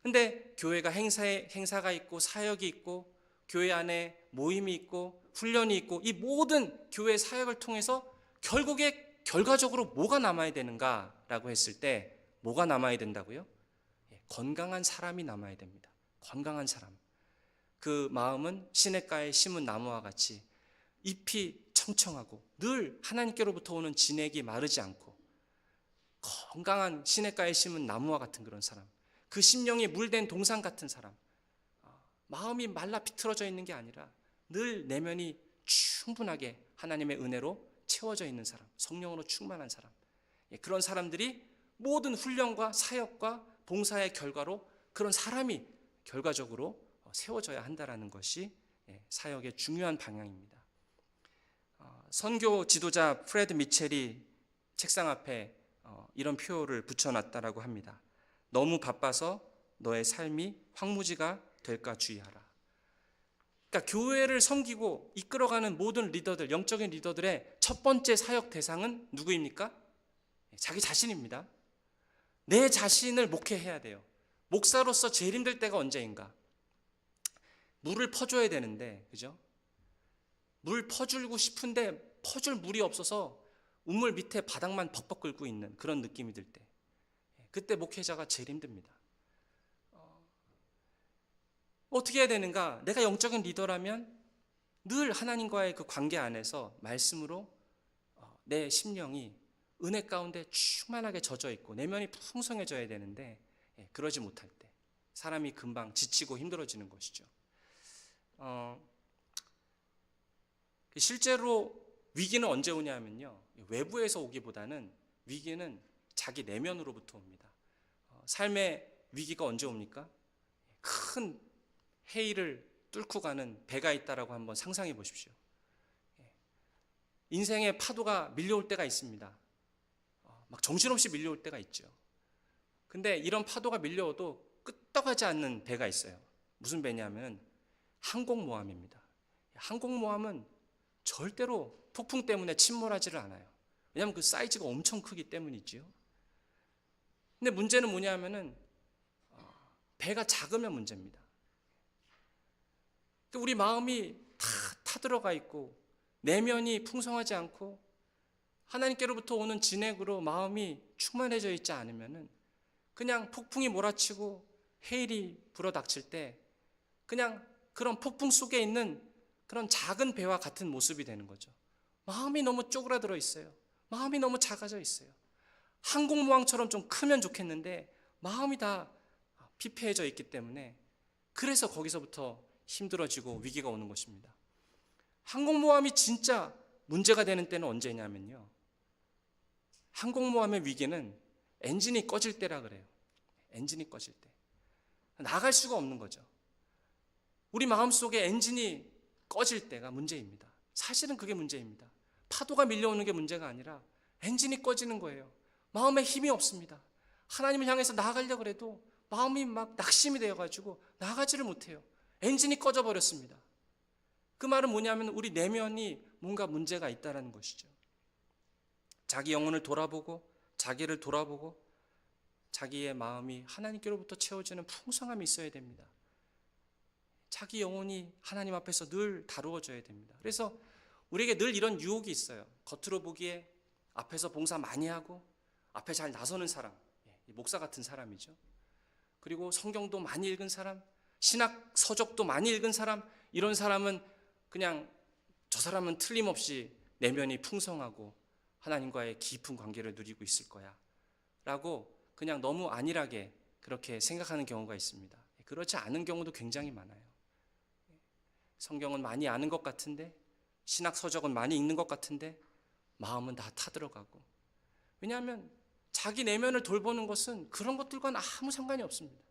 근데 교회가 행사가 있고 사역이 있고 교회 안에 모임이 있고 훈련이 있고 이 모든 교회 사역을 통해서 결국에 결과적으로 뭐가 남아야 되는가라고 했을 때 뭐가 남아야 된다고요? 건강한 사람이 남아야 됩니다. 건강한 사람. 그 마음은 시냇가에 심은 나무와 같이 잎이 청청하고 늘 하나님께로부터 오는 진액이 마르지 않고 건강한 시냇가에 심은 나무와 같은 그런 사람, 그 심령이 물된 동산 같은 사람, 마음이 말라 비틀어져 있는 게 아니라 늘 내면이 충분하게 하나님의 은혜로 채워져 있는 사람, 성령으로 충만한 사람, 그런 사람들이 모든 훈련과 사역과 봉사의 결과로 그런 사람이 결과적으로 세워져야 한다는 것이 사역의 중요한 방향입니다. 선교 지도자 프레드 미첼이 책상 앞에 이런 표를 붙여놨다라고 합니다. 너무 바빠서 너의 삶이 황무지가 될까 주의하라. 그러니까 교회를 섬기고 이끌어가는 모든 리더들, 영적인 리더들의 첫 번째 사역 대상은 누구입니까? 자기 자신입니다. 내 자신을 목회해야 돼요. 목사로서 제일 힘들 때가 언제인가? 물을 퍼줘야 되는데, 그죠? 물 퍼주고 싶은데 퍼줄 물이 없어서 우물 밑에 바닥만 벅벅 끓고 있는 그런 느낌이 들 때, 그때 목회자가 제일 힘듭니다. 어떻게 해야 되는가? 내가 영적인 리더라면 늘 하나님과의 그 관계 안에서 말씀으로 내 심령이 은혜 가운데 충만하게 젖어 있고 내면이 풍성해져야 되는데, 그러지 못할 때 사람이 금방 지치고 힘들어지는 것이죠. 실제로 위기는 언제 오냐면요, 외부에서 오기보다는 위기는 자기 내면으로부터 옵니다. 삶의 위기가 언제 옵니까? 큰 해일을 뚫고 가는 배가 있다라고 한번 상상해 보십시오. 인생의 파도가 밀려올 때가 있습니다. 막 정신없이 밀려올 때가 있죠. 근데 이런 파도가 밀려오도 끄떡하지 않는 배가 있어요. 무슨 배냐면 항공모함입니다. 항공모함은 절대로 폭풍 때문에 침몰하지를 않아요. 왜냐하면 그 사이즈가 엄청 크기 때문이지요. 근데 문제는 뭐냐면은 배가 작으면 문제입니다. 우리 마음이 다 타들어가 있고 내면이 풍성하지 않고 하나님께로부터 오는 진액으로 마음이 충만해져 있지 않으면은 그냥 폭풍이 몰아치고 해일이 불어닥칠 때 그냥 그런 폭풍 속에 있는 그런 작은 배와 같은 모습이 되는 거죠. 마음이 너무 쪼그라들어 있어요. 마음이 너무 작아져 있어요. 항공모함처럼 좀 크면 좋겠는데 마음이 다 피폐해져 있기 때문에 그래서 거기서부터 힘들어지고 위기가 오는 것입니다. 항공모함이 진짜 문제가 되는 때는 언제냐면요, 항공모함의 위기는 엔진이 꺼질 때라 그래요. 엔진이 꺼질 때 나갈 수가 없는 거죠. 우리 마음속에 엔진이 꺼질 때가 문제입니다. 사실은 그게 문제입니다. 파도가 밀려오는 게 문제가 아니라 엔진이 꺼지는 거예요. 마음에 힘이 없습니다. 하나님을 향해서 나아가려고 해도 마음이 막 낙심이 되어가지고 나가지를 못해요. 엔진이 꺼져버렸습니다. 그 말은 뭐냐면 우리 내면이 뭔가 문제가 있다는 것이죠. 자기 영혼을 돌아보고 자기를 돌아보고 자기의 마음이 하나님께로부터 채워지는 풍성함이 있어야 됩니다. 자기 영혼이 하나님 앞에서 늘 다루어져야 됩니다. 그래서 우리에게 늘 이런 유혹이 있어요. 겉으로 보기에 앞에서 봉사 많이 하고 앞에 잘 나서는 사람, 목사 같은 사람이죠. 그리고 성경도 많이 읽은 사람, 신학 서적도 많이 읽은 사람, 이런 사람은 그냥 저 사람은 틀림없이 내면이 풍성하고 하나님과의 깊은 관계를 누리고 있을 거야 라고 그냥 너무 안일하게 그렇게 생각하는 경우가 있습니다. 그렇지 않은 경우도 굉장히 많아요. 성경은 많이 아는 것 같은데, 신학 서적은 많이 읽는 것 같은데 마음은 다 타들어가고, 왜냐하면 자기 내면을 돌보는 것은 그런 것들과는 아무 상관이 없습니다.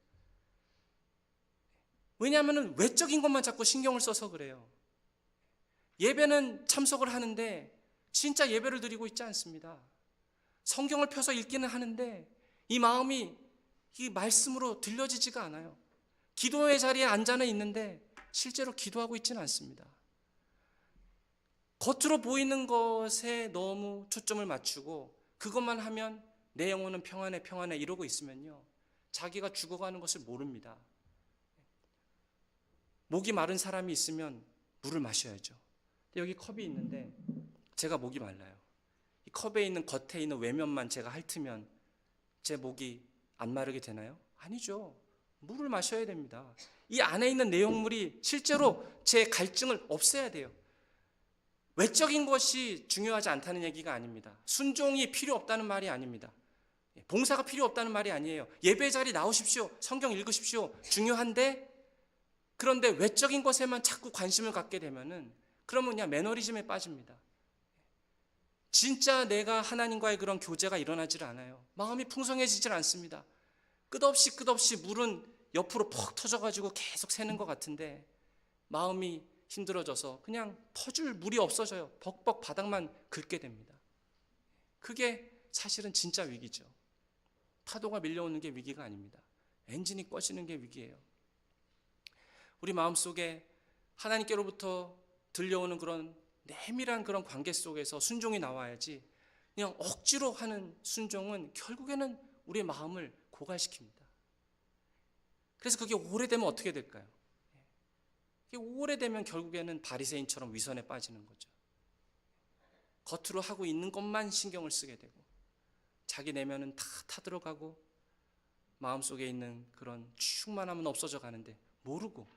왜냐하면 외적인 것만 자꾸 신경을 써서 그래요. 예배는 참석을 하는데 진짜 예배를 드리고 있지 않습니다. 성경을 펴서 읽기는 하는데 이 마음이 이 말씀으로 들려지지가 않아요. 기도의 자리에 앉아는 있는데 실제로 기도하고 있지는 않습니다. 겉으로 보이는 것에 너무 초점을 맞추고 그것만 하면 내 영혼은 평안해 평안해 이러고 있으면요, 자기가 죽어가는 것을 모릅니다. 목이 마른 사람이 있으면 물을 마셔야죠. 여기 컵이 있는데 제가 목이 말라요. 이 컵에 있는 겉에 있는 외면만 제가 핥으면 제 목이 안 마르게 되나요? 아니죠. 물을 마셔야 됩니다. 이 안에 있는 내용물이 실제로 제 갈증을 없애야 돼요. 외적인 것이 중요하지 않다는 얘기가 아닙니다. 순종이 필요 없다는 말이 아닙니다. 봉사가 필요 없다는 말이 아니에요. 예배 자리 나오십시오. 성경 읽으십시오. 중요한데, 그런데 외적인 것에만 자꾸 관심을 갖게 되면은 그러면 그냥 매너리즘에 빠집니다. 진짜 내가 하나님과의 그런 교제가 일어나질 않아요. 마음이 풍성해지질 않습니다. 끝없이 물은 옆으로 퍽 터져가지고 계속 새는 것 같은데 마음이 힘들어져서 그냥 퍼줄 물이 없어져요. 벅벅 바닥만 긁게 됩니다. 그게 사실은 진짜 위기죠. 파도가 밀려오는 게 위기가 아닙니다. 엔진이 꺼지는 게 위기예요. 우리 마음속에 하나님께로부터 들려오는 그런 내밀한 그런 관계 속에서 순종이 나와야지, 그냥 억지로 하는 순종은 결국에는 우리의 마음을 고갈시킵니다. 그래서 그게 오래되면 어떻게 될까요? 그게 오래되면 결국에는 바리새인처럼 위선에 빠지는 거죠. 겉으로 하고 있는 것만 신경을 쓰게 되고, 자기 내면은 다 타들어가고, 마음속에 있는 그런 충만함은 없어져 가는데 모르고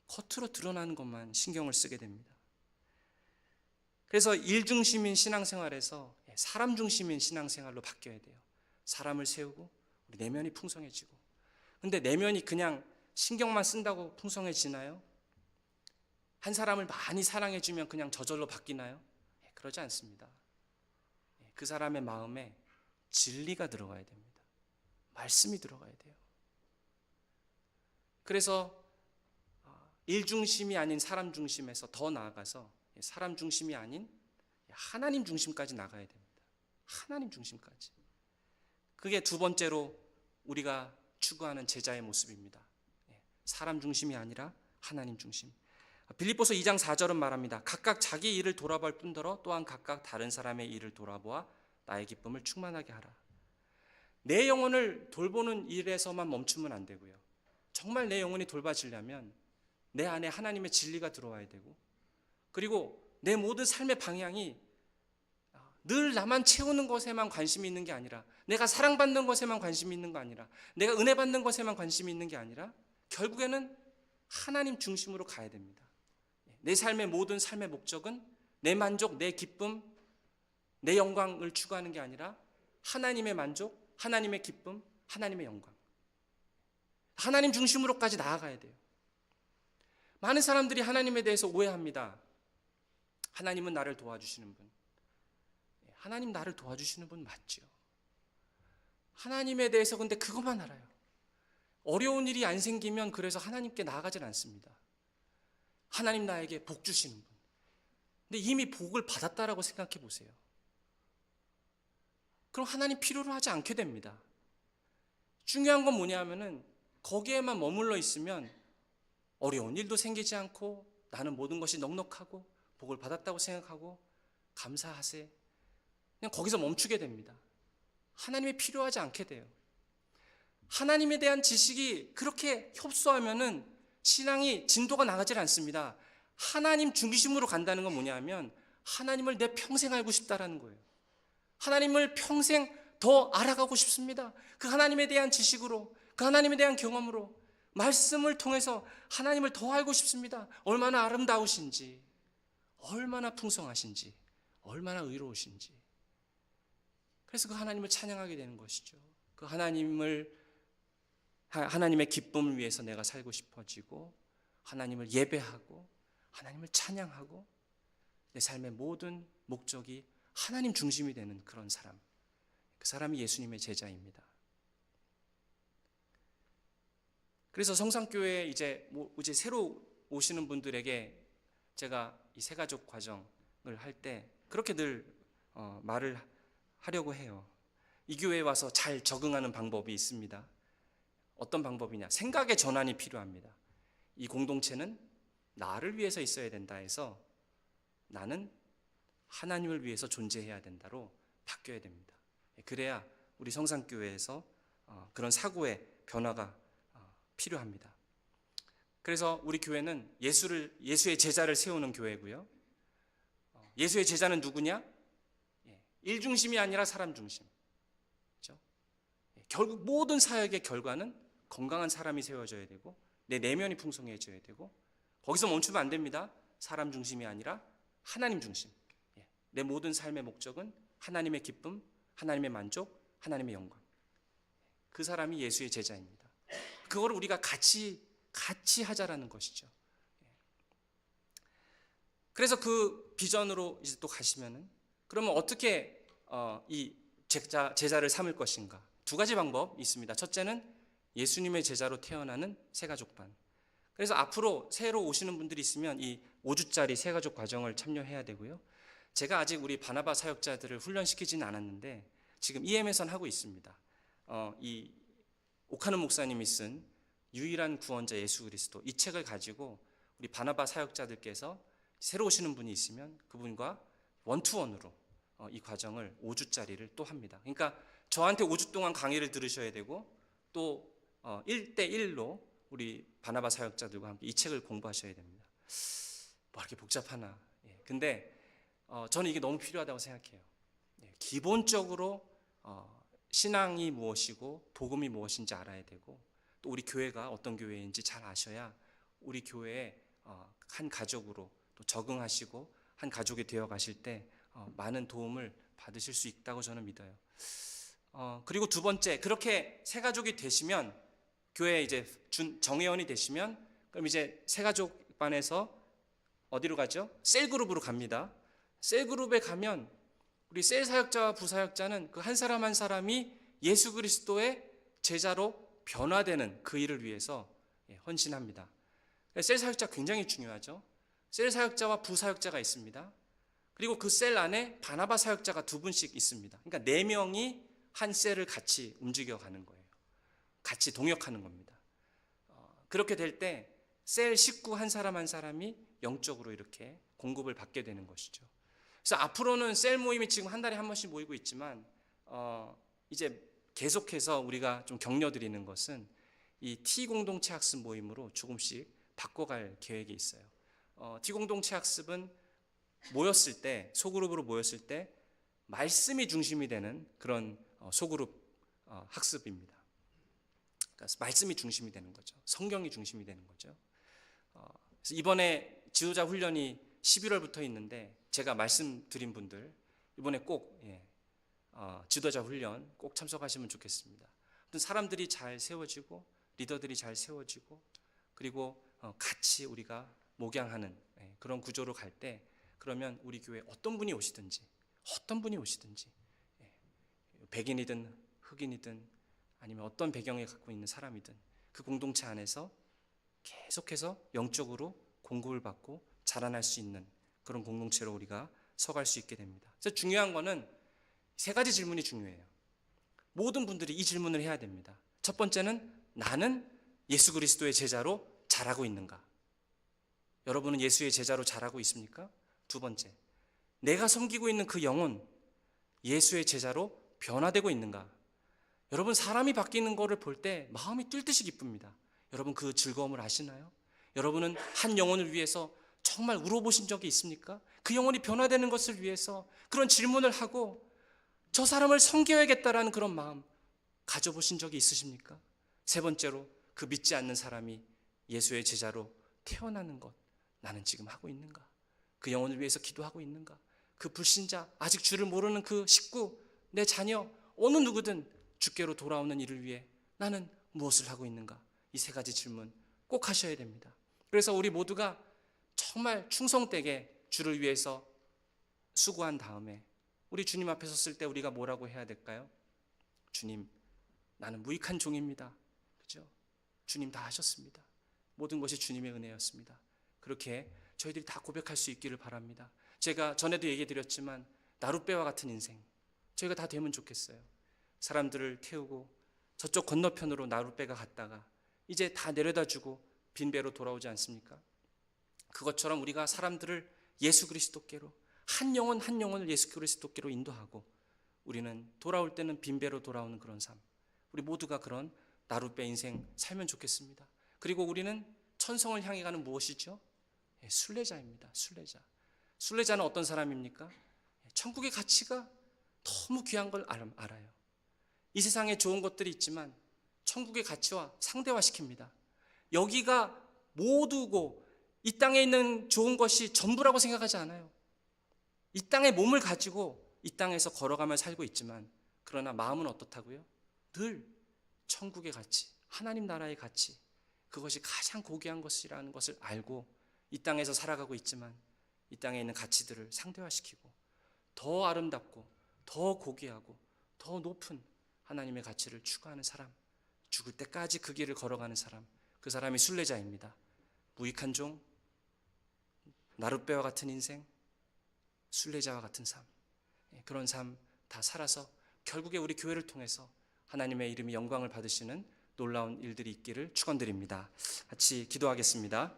겉으로 드러나는 것만 신경을 쓰게 됩니다. 그래서 일 중심인 신앙생활에서 사람 중심인 신앙생활로 바뀌어야 돼요. 사람을 세우고 우리 내면이 풍성해지고. 근데 내면이 그냥 신경만 쓴다고 풍성해지나요? 한 사람을 많이 사랑해주면 그냥 저절로 바뀌나요? 그러지 않습니다. 그 사람의 마음에 진리가 들어가야 됩니다. 말씀이 들어가야 돼요. 그래서 일 중심이 아닌 사람 중심에서 더 나아가서 사람 중심이 아닌 하나님 중심까지 나가야 됩니다. 하나님 중심까지. 그게 두 번째로 우리가 추구하는 제자의 모습입니다. 사람 중심이 아니라 하나님 중심. 빌립보서 2장 4절은 말합니다. 각각 자기 일을 돌아볼 뿐더러 또한 각각 다른 사람의 일을 돌아보아 나의 기쁨을 충만하게 하라. 내 영혼을 돌보는 일에서만 멈추면 안 되고요. 정말 내 영혼이 돌봐지려면 내 안에 하나님의 진리가 들어와야 되고, 그리고 내 모든 삶의 방향이 늘 나만 채우는 것에만 관심이 있는 게 아니라, 내가 사랑받는 것에만 관심이 있는 거 아니라, 내가 은혜 받는 것에만 관심이 있는 게 아니라 결국에는 하나님 중심으로 가야 됩니다. 내 삶의 모든 삶의 목적은 내 만족, 내 기쁨, 내 영광을 추구하는 게 아니라 하나님의 만족, 하나님의 기쁨, 하나님의 영광, 하나님 중심으로까지 나아가야 돼요. 많은 사람들이 하나님에 대해서 오해합니다. 하나님은 나를 도와주시는 분, 하나님 나를 도와주시는 분 맞죠. 하나님에 대해서 근데 그것만 알아요. 어려운 일이 안 생기면 그래서 하나님께 나아가질 않습니다. 하나님 나에게 복 주시는 분, 근데 이미 복을 받았다라고 생각해 보세요. 그럼 하나님 필요로 하지 않게 됩니다. 중요한 건 뭐냐면은 거기에만 머물러 있으면 어려운 일도 생기지 않고, 나는 모든 것이 넉넉하고 복을 받았다고 생각하고 감사하세, 그냥 거기서 멈추게 됩니다. 하나님이 필요하지 않게 돼요. 하나님에 대한 지식이 그렇게 협소하면은 신앙이 진도가 나가질 않습니다. 하나님 중심으로 간다는 건 뭐냐면 하나님을 내 평생 알고 싶다라는 거예요. 하나님을 평생 더 알아가고 싶습니다. 그 하나님에 대한 지식으로, 그 하나님에 대한 경험으로, 말씀을 통해서 하나님을 더 알고 싶습니다. 얼마나 아름다우신지, 얼마나 풍성하신지, 얼마나 의로우신지. 그래서 그 하나님을 찬양하게 되는 것이죠. 그 하나님의 기쁨을 위해서 내가 살고 싶어지고, 하나님을 예배하고 하나님을 찬양하고, 내 삶의 모든 목적이 하나님 중심이 되는 그런 사람, 그 사람이 예수님의 제자입니다. 그래서 성산교회에 이제 새로 오시는 분들에게 제가 이 새가족 과정을 할 때 그렇게 늘 말을 하려고 해요. 이 교회에 와서 잘 적응하는 방법이 있습니다. 어떤 방법이냐? 생각의 전환이 필요합니다. 이 공동체는 나를 위해서 있어야 된다 해서 나는 하나님을 위해서 존재해야 된다로 바뀌어야 됩니다. 그래야 우리 성산교회에서 그런 사고의 변화가 필요합니다. 그래서 우리 교회는 예수의 제자를 세우는 교회고요. 예수의 제자는 누구냐? 일 중심이 아니라 사람 중심. 그렇죠? 결국 모든 사역의 결과는 건강한 사람이 세워져야 되고, 내 내면이 풍성해져야 되고, 거기서 멈추면 안 됩니다. 사람 중심이 아니라 하나님 중심. 내 모든 삶의 목적은 하나님의 기쁨, 하나님의 만족, 하나님의 영광. 그 사람이 예수의 제자입니다. 그거를 우리가 같이 하자라는 것이죠. 그래서 그 비전으로 이제 또 가시면은, 그러면 어떻게 이 제자를 삼을 것인가? 두 가지 방법이 있습니다. 첫째는 예수님의 제자로 태어나는 새가족반. 그래서 앞으로 새로 오시는 분들이 있으면 이 5주짜리 새가족 과정을 참여해야 되고요. 제가 아직 우리 바나바 사역자들을 훈련시키지는 않았는데 지금 EM에선 하고 있습니다. 이 오카노 목사님이 쓴 유일한 구원자 예수 그리스도, 이 책을 가지고 우리 바나바 사역자들께서 새로 오시는 분이 있으면 그분과 원투원으로 이 과정을 5주짜리를 또 합니다. 그러니까 저한테 5주 동안 강의를 들으셔야 되고 또 1대1로 우리 바나바 사역자들과 함께 이 책을 공부하셔야 됩니다. 뭐 이렇게 복잡하나. 근데 저는 이게 너무 필요하다고 생각해요. 기본적으로 신앙이 무엇이고 복음이 무엇인지 알아야 되고 또 우리 교회가 어떤 교회인지 잘 아셔야 우리 교회의 한 가족으로 또 적응하시고 한 가족이 되어 가실 때 많은 도움을 받으실 수 있다고 저는 믿어요. 그리고 두 번째, 그렇게 새 가족이 되시면 교회에 이제 정회원이 되시면 그럼 이제 새 가족반에서 어디로 가죠? 셀 그룹으로 갑니다. 셀 그룹에 가면 우리 셀 사역자와 부사역자는 그 한 사람 한 사람이 예수 그리스도의 제자로 변화되는 그 일을 위해서 헌신합니다. 셀 사역자 굉장히 중요하죠. 셀 사역자와 부사역자가 있습니다. 그리고 그 셀 안에 바나바 사역자가 2분씩 있습니다. 그러니까 4명이 한 셀을 같이 움직여가는 거예요. 같이 동역하는 겁니다. 그렇게 될 때 셀 식구 한 사람 한 사람이 영적으로 이렇게 공급을 받게 되는 것이죠. 그래서 앞으로는 셀 모임이 지금 한 달에 한 번씩 모이고 있지만 이제 계속해서 우리가 좀 격려드리는 것은 이 T 공동체 학습 모임으로 조금씩 바꿔갈 계획이 있어요. T 공동체 학습은 모였을 때, 소그룹으로 모였을 때 말씀이 중심이 되는 그런 소그룹 학습입니다. 그러니까 말씀이 중심이 되는 거죠. 성경이 중심이 되는 거죠. 그래서 이번에 지도자 훈련이 11월부터 있는데 제가 말씀드린 분들 이번에 꼭 지도자 훈련 꼭 참석하시면 좋겠습니다. 사람들이 잘 세워지고 리더들이 잘 세워지고 그리고 같이 우리가 목양하는 그런 구조로 갈 때 그러면 우리 교회 어떤 분이 오시든지 백인이든 흑인이든 아니면 어떤 배경을 갖고 있는 사람이든 그 공동체 안에서 계속해서 영적으로 공급을 받고 자라날 수 있는 그런 공동체로 우리가 서갈 수 있게 됩니다. 그래서 중요한 거는 3가지 질문이 중요해요. 모든 분들이 이 질문을 해야 됩니다. 첫 번째는 나는 예수 그리스도의 제자로 자라고 있는가? 여러분은 예수의 제자로 자라고 있습니까? 두 번째, 내가 섬기고 있는 그 영혼 예수의 제자로 변화되고 있는가? 여러분 사람이 바뀌는 것을 볼 때 마음이 뛸 듯이 기쁩니다. 여러분 그 즐거움을 아시나요? 여러분은 한 영혼을 위해서 정말 울어보신 적이 있습니까? 그 영혼이 변화되는 것을 위해서 그런 질문을 하고 저 사람을 섬겨야겠다라는 그런 마음 가져보신 적이 있으십니까? 세 번째로 그 믿지 않는 사람이 예수의 제자로 태어나는 것 나는 지금 하고 있는가? 그 영혼을 위해서 기도하고 있는가? 그 불신자 아직 주를 모르는 그 식구 내 자녀 어느 누구든 주께로 돌아오는 일을 위해 나는 무엇을 하고 있는가? 이 3가지 질문 꼭 하셔야 됩니다. 그래서 우리 모두가 정말 충성되게 주를 위해서 수고한 다음에 우리 주님 앞에 섰을 때 우리가 뭐라고 해야 될까요? 주님, 나는 무익한 종입니다. 그죠? 주님 다 하셨습니다. 모든 것이 주님의 은혜였습니다. 그렇게 저희들이 다 고백할 수 있기를 바랍니다. 제가 전에도 얘기 드렸지만 나룻배와 같은 인생 저희가 다 되면 좋겠어요. 사람들을 태우고 저쪽 건너편으로 나룻배가 갔다가 이제 다 내려다주고 빈 배로 돌아오지 않습니까? 그것처럼 우리가 사람들을 예수 그리스도께로 한 영혼 한 영혼을 예수 그리스도께로 인도하고 우리는 돌아올 때는 빈 배로 돌아오는 그런 삶 우리 모두가 그런 나룻배 인생 살면 좋겠습니다. 그리고 우리는 천성을 향해 가는 무엇이죠? 순례자입니다. 순례자는 어떤 사람입니까? 천국의 가치가 너무 귀한 걸 알아요. 이 세상에 좋은 것들이 있지만 천국의 가치와 상대화시킵니다. 여기가 모두고 이 땅에 있는 좋은 것이 전부라고 생각하지 않아요. 이 땅에 몸을 가지고 이 땅에서 걸어가며 살고 있지만 그러나 마음은 어떻다고요? 늘 천국의 가치, 하나님 나라의 가치 그것이 가장 고귀한 것이라는 것을 알고 이 땅에서 살아가고 있지만 이 땅에 있는 가치들을 상대화시키고 더 아름답고 더 고귀하고 더 높은 하나님의 가치를 추구하는 사람 죽을 때까지 그 길을 걸어가는 사람 그 사람이 순례자입니다. 무익한 종, 나룻배와 같은 인생, 순례자와 같은 삶, 그런 삶 다 살아서 결국에 우리 교회를 통해서 하나님의 이름이 영광을 받으시는 놀라운 일들이 있기를 축원드립니다. 같이 기도하겠습니다.